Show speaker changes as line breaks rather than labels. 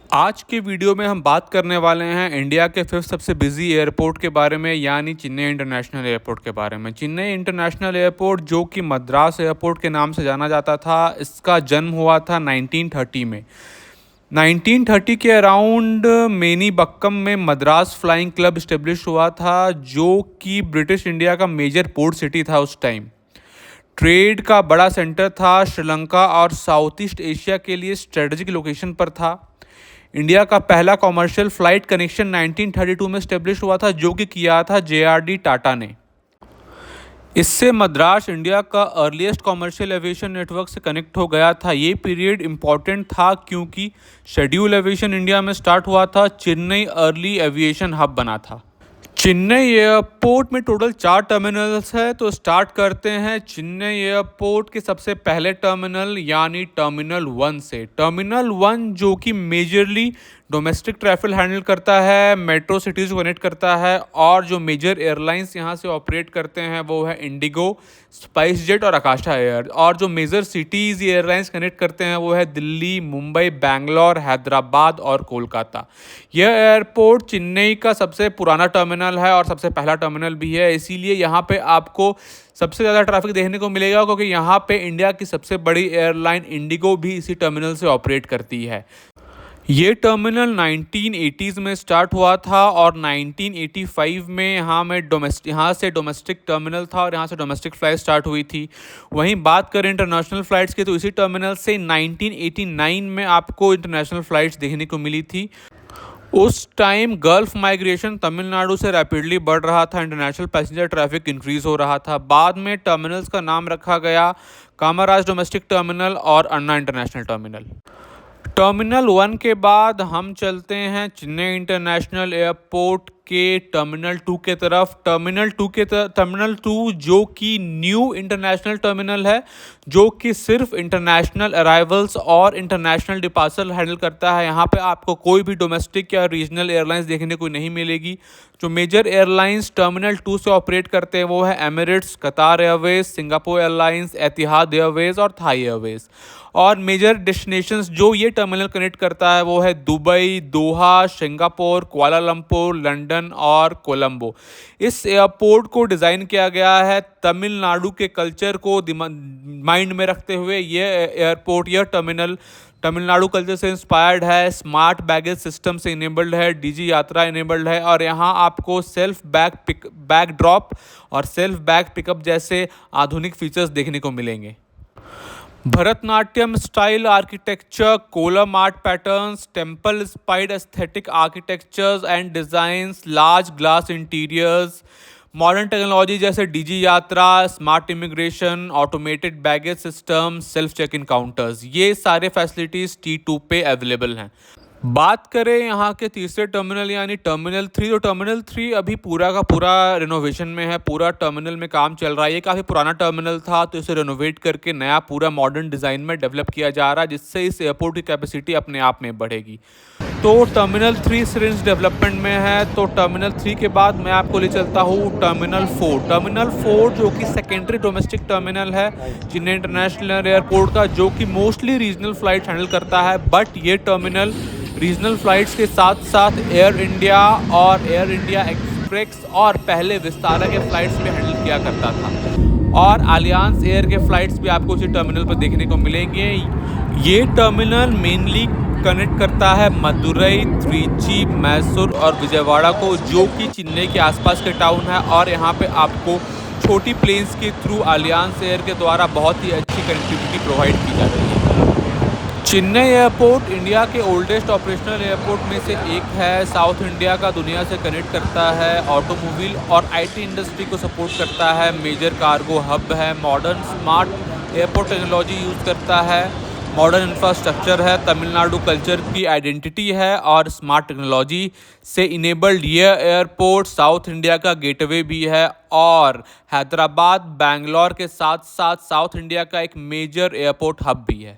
आज के वीडियो में हम बात करने वाले हैं इंडिया के फिफ्थ सबसे बिजी एयरपोर्ट के बारे में, यानी चेन्नई इंटरनेशनल एयरपोर्ट के बारे में। चेन्नई इंटरनेशनल एयरपोर्ट, जो कि मद्रास एयरपोर्ट के नाम से जाना जाता था, इसका जन्म हुआ था 1930 में। 1930 के अराउंड मेनीबक्कम में मद्रास फ्लाइंग क्लब इस्टेब्लिश हुआ था, जो कि ब्रिटिश इंडिया का मेजर पोर्ट सिटी था उस टाइम। ट्रेड का बड़ा सेंटर था, श्रीलंका और साउथ ईस्ट एशिया के लिए स्ट्रेटजिक लोकेशन पर था। इंडिया का पहला कॉमर्शियल फ्लाइट कनेक्शन 1932 में स्टेब्लिश हुआ था, जो कि किया था JRD टाटा ने। इससे मद्रास इंडिया का अर्लीस्ट कॉमर्शियल एविएशन नेटवर्क से कनेक्ट हो गया था। ये पीरियड इंपॉर्टेंट था क्योंकि शेड्यूल एविएशन इंडिया में स्टार्ट हुआ था। चेन्नई अर्ली एविएशन हब बना था। चेन्नई एयरपोर्ट में टोटल 4 टर्मिनल्स है। तो स्टार्ट करते हैं चेन्नई एयरपोर्ट के सबसे पहले टर्मिनल यानी टर्मिनल 1 से। टर्मिनल 1 जो कि मेजरली डोमेस्टिक ट्रैफिक हैंडल करता है, मेट्रो सिटीज़ को कनेक्ट करता है, और जो मेजर एयरलाइंस यहाँ से ऑपरेट करते हैं वो है इंडिगो, स्पाइस जेट और आकाशा एयर। और जो मेजर सिटीज़ एयरलाइंस कनेक्ट करते हैं वो है दिल्ली, मुंबई, बैंगलोर, हैदराबाद और कोलकाता। यह एयरपोर्ट चेन्नई का सबसे पुराना टर्मिनल है और सबसे पहला टर्मिनल भी है, इसीलिए यहाँ पे आपको सबसे ज़्यादा ट्रैफिक देखने को मिलेगा, क्योंकि यहाँ पे इंडिया की सबसे बड़ी एयरलाइन इंडिगो भी इसी टर्मिनल से ऑपरेट करती है। ये टर्मिनल 1980s में स्टार्ट हुआ था और 1985 में यहाँ से डोमेस्टिक टर्मिनल था और यहाँ से डोमेस्टिक फ़्लाइट स्टार्ट हुई थी। वहीं बात करें इंटरनेशनल फ़्लाइट्स की, तो इसी टर्मिनल से 1989 में आपको इंटरनेशनल फ़्लाइट्स देखने को मिली थी। उस टाइम गल्फ माइग्रेशन तमिलनाडु से रैपिडली बढ़ रहा था, इंटरनेशनल पैसेंजर ट्रैफिक इंक्रीज़ हो रहा था। बाद में टर्मिनल्स का नाम रखा गया कामाराज डोमेस्टिक टर्मिनल और अन्ना इंटरनेशनल टर्मिनल। टर्मिनल 1 के बाद हम चलते हैं चेन्नई इंटरनेशनल एयरपोर्ट के टर्मिनल 2 के तरफ। टर्मिनल 2 जो कि न्यू इंटरनेशनल टर्मिनल है, जो कि सिर्फ इंटरनेशनल अराइवल्स और इंटरनेशनल डिपार्चर हैंडल करता है। यहाँ पे आपको कोई भी डोमेस्टिक या रीजनल एयरलाइंस देखने को नहीं मिलेगी। जो मेजर एयरलाइंस टर्मिनल 2 से ऑपरेट करते हैं वो है एमिरेट्स, कतार एयरवेज, सिंगापुर एयरलाइंस, एतिहाद एयरवेज और थाई एयरवेज। और मेजर डेस्टिनेशंस जो ये टर्मिनल कनेक्ट करता है वो है दुबई, दोहा, सिंगापुर, कुआलालंपुर, लंदन और कोलंबो। इस एयरपोर्ट को डिज़ाइन किया गया है तमिलनाडु के कल्चर को माइंड में रखते हुए। यह टर्मिनल तमिलनाडु कल्चर से इंस्पायर्ड है, स्मार्ट बैगेज सिस्टम से इनेबल्ड है, डीजी यात्रा इनेबल्ड है, और यहाँ आपको सेल्फ बैग ड्रॉप और सेल्फ बैग पिकअप जैसे आधुनिक फीचर्स देखने को मिलेंगे। Bharatanatyam style architecture, kolam art patterns, temple inspired aesthetic architectures and designs, large glass interiors, modern technology जैसे डीजी यात्रा, smart immigration, automated baggage system, self check in counters, ये सारे फैसिलिटीज़ T2 पे अवेलेबल हैं। बात करें यहाँ के तीसरे टर्मिनल यानी टर्मिनल 3, तो टर्मिनल 3 अभी पूरा का पूरा रिनोवेशन में है। पूरा टर्मिनल में काम चल रहा है। ये काफ़ी पुराना टर्मिनल था, तो इसे रिनोवेट करके नया पूरा मॉडर्न डिज़ाइन में डेवलप किया जा रहा है, जिससे इस एयरपोर्ट की कैपेसिटी अपने आप में बढ़ेगी। तो टर्मिनल 3 सिरिंज डेवलपमेंट में है। तो टर्मिनल 3 के बाद मैं आपको ले चलता हूँ टर्मिनल 4। टर्मिनल 4 जो कि सेकेंडरी डोमेस्टिक टर्मिनल है चेन्नई इंटरनेशनल एयरपोर्ट का, जो कि मोस्टली रीजनल फ्लाइट हैंडल करता है। बट ये टर्मिनल रीजनल फ़्लाइट्स के साथ साथ एयर इंडिया और एयर इंडिया एक्सप्रेस और पहले विस्तारा के फ़्लाइट्स भी हैंडल किया करता था, और अलियांस एयर के फ़्लाइट्स भी आपको इसी टर्मिनल पर देखने को मिलेंगे। ये टर्मिनल मेनली कनेक्ट करता है मदुरई, त्रिची, मैसूर और विजयवाड़ा को, जो कि चेन्नई के आसपास के टाउन है। और यहाँ पे आपको छोटी प्लेन्स के थ्रू अलियांस एयर के द्वारा बहुत ही अच्छी कनेक्टिविटी प्रोवाइड की जाती है। चेन्नई एयरपोर्ट इंडिया के ओल्डेस्ट ऑपरेशनल एयरपोर्ट में से एक है। साउथ इंडिया का दुनिया से कनेक्ट करता है, ऑटोमोबाइल और IT इंडस्ट्री को सपोर्ट करता है, मेजर कार्गो हब है, modern smart airport technology use करता है, मॉडर्न इंफ्रास्ट्रक्चर है, तमिलनाडु कल्चर की आइडेंटिटी है और स्मार्ट टेक्नोलॉजी से इनेबल्ड ये एयरपोर्ट साउथ इंडिया का गेटवे भी है, और हैदराबाद, बैंगलोर के साथ साथ साउथ इंडिया का एक मेजर एयरपोर्ट हब भी है।